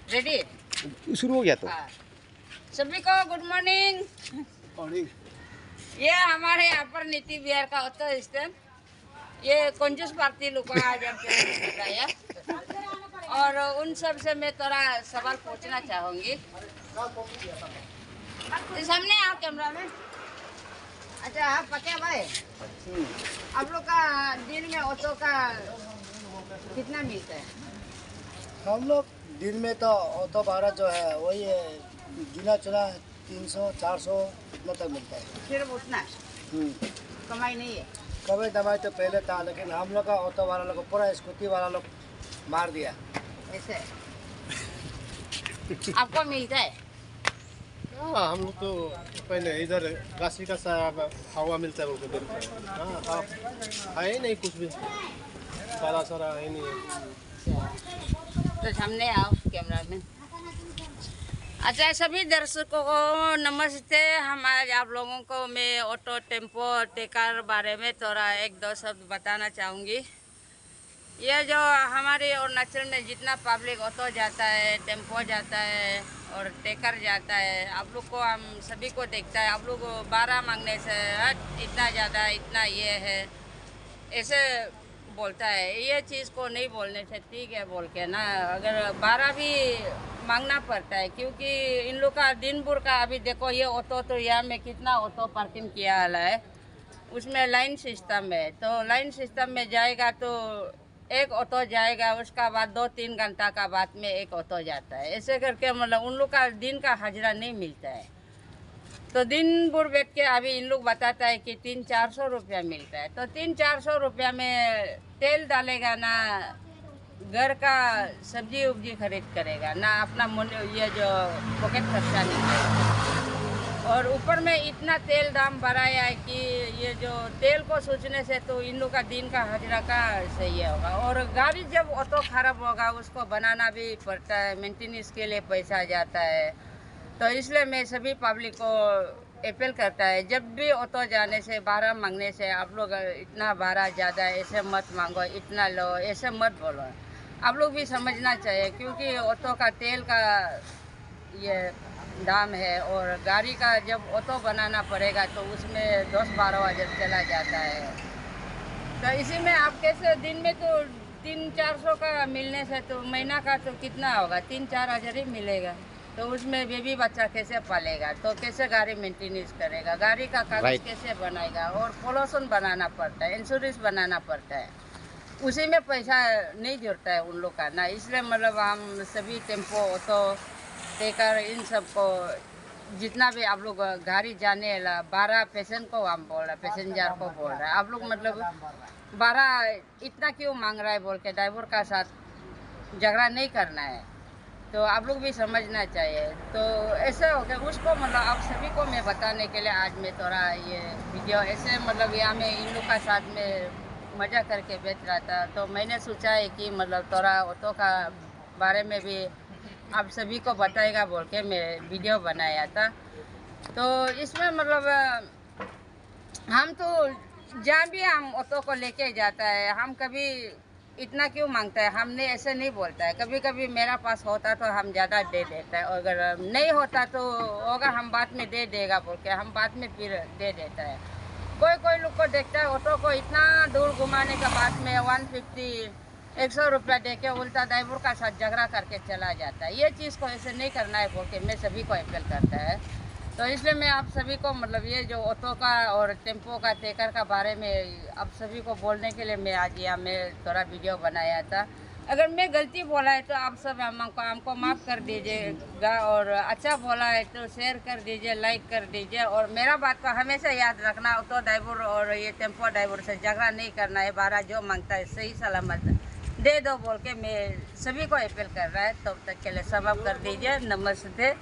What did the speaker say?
Ready? शुरू हो गया तो। हाँ। सभी को गुड मॉर्निंग। ये हमारे यहाँ पर नीति बिहार का ऑटो स्टैंड, ये कंजूस पार्टी लोग को आज हम और उन सब से मैं थोड़ा सवाल पूछना चाहूँगी। सामने आओ कैमरा में। अच्छा आप पक्या भाई, आप लोग का दिन में ऑटो का कितना मिलता है? हम लोग दिन में तो ऑटो भाड़ा जो है वही गिना चुना 300-400 इतना तक मिलता है। सिर्फ उतना कमाई नहीं है? कभी दवाई तो पहले था, लेकिन हम लोग का ऑटो वाला लोग पूरा स्कूटी वाला लोग मार दिया ऐसे। आपको मिलता है? हाँ, हम लोग तो पहले इधर राशि का हवा मिलता है बोल के। हाँ, है ही नहीं कुछ भी, सारा है नहीं है। तो सामने आओ कैमरा में। अच्छा सभी दर्शकों को नमस्ते। हम आज आप लोगों को मैं ऑटो टेम्पो टेकर बारे में थोड़ा एक दो शब्द बताना चाहूँगी। ये जो हमारे अरुणाचल में जितना पब्लिक ऑटो जाता है, टेम्पो जाता है और टेकर जाता है, आप लोग को हम सभी को देखता है। आप लोग 12 मांगने से इतना ज़्यादा इतना ये है ऐसे बोलता है। ये चीज़ को नहीं बोलने से ठीक है बोल के ना, अगर 12 भी मांगना पड़ता है, क्योंकि इन लोग का दिन भर का अभी देखो ये ऑटो तो यहाँ में कितना ऑटो पार्किंग किया वाला है, उसमें लाइन सिस्टम है। तो लाइन सिस्टम में जाएगा तो एक ऑटो जाएगा, उसका बाद 2-3 घंटा का बाद में एक ऑटो जाता है। ऐसे करके मतलब उन लोग का दिन का हाजिरा नहीं मिलता है। तो दिन भर बैठ के अभी इन लोग बताता है कि 300-400 रुपया मिलता है। तो 300-400 रुपया में तेल डालेगा ना, घर का सब्जी उब्जी खरीद करेगा ना, अपना ये जो पॉकेट खर्चा निकलेगा। और ऊपर में इतना तेल दाम बढ़ाया है कि ये जो तेल को सोचने से तो इन लोग का दिन का हाजिरा का सही होगा। और गाड़ी जब ऑटो खराब होगा उसको बनाना भी पड़ता है, मेंटेनेंस के लिए पैसा जाता है। तो इसलिए मैं सभी पब्लिक को अपील करता है, जब भी ऑटो जाने से 12 मांगने से आप लोग इतना 12 ज़्यादा ऐसे मत मांगो, इतना लो ऐसे मत बोलो। आप लोग भी समझना चाहिए, क्योंकि ऑटो का तेल का ये दाम है और गाड़ी का जब ऑटो बनाना पड़ेगा तो उसमें 10-12 हज़ार चला जाता है। तो इसी में आप कैसे दिन में तो 300-400 का मिलने से तो महीना का तो कितना होगा, 3-4 हज़ार ही मिलेगा। तो उसमें बेबी बच्चा कैसे पालेगा, तो कैसे गाड़ी मेंटेनेंस करेगा, गाड़ी का कागज कैसे बनाएगा, और पोल्यूशन बनाना पड़ता है, इंश्योरेंस बनाना पड़ता है, उसी में पैसा नहीं जुड़ता है उन लोग का ना। इसलिए मतलब हम सभी टेम्पो ऑटो टेकर इन सब को जितना भी आप लोग गाड़ी जाने वाला 12 पेशेंट को हम बोल रहे हैं, पैसेंजर को बोल रहे हैं, आप लोग मतलब 12 इतना क्यों मांग रहा है बोल के ड्राइवर का साथ झगड़ा नहीं करना है। तो आप लोग भी समझना चाहिए। तो ऐसे हो गया उसको मतलब आप सभी को मैं बताने के लिए आज मैं थोड़ा ये वीडियो ऐसे मतलब यहाँ में इन लोग का साथ में मज़ा करके बेच रहा था। तो मैंने सोचा है कि मतलब थोड़ा ऑटो का बारे में भी आप सभी को बताएगा बोल के मैं वीडियो बनाया था। तो इसमें मतलब हम तो जहाँ भी हम ऑटो को लेके जाता है, हम कभी इतना क्यों मांगता है, हमने ऐसे नहीं बोलता है। कभी कभी मेरा पास होता तो हम ज़्यादा दे देता है, और अगर नहीं होता तो होगा हम बाद में दे देगा बोल के हम बाद में फिर दे देता है। कोई लोग को देखता है ऑटो को इतना दूर घुमाने के बाद में 150-100 रुपया दे के उल्टा ड्राइवर का साथ झगड़ा करके चला जाता है। ये चीज़ को ऐसे नहीं करना है बोल के मैं सभी को अपील करता है। तो इसलिए मैं आप सभी को मतलब ये जो ऑटो का और टेम्पो का टेकर का बारे में आप सभी को बोलने के लिए मैं आज यहाँ में थोड़ा वीडियो बनाया था। अगर मैं गलती बोला है तो आप सब हमको माफ़ कर दीजिएगा, और अच्छा बोला है तो शेयर कर दीजिए, लाइक कर दीजिए। और मेरा बात को हमेशा याद रखना, ऑटो ड्राइवर और ये टेम्पो ड्राइवर से झगड़ा नहीं करना है। 12 जो मांगता है सही सलामत दे दो बोल के मैं सभी को अपील कर रहा है। तब तक के लिए समाप्त कर दीजिए। नमस्ते।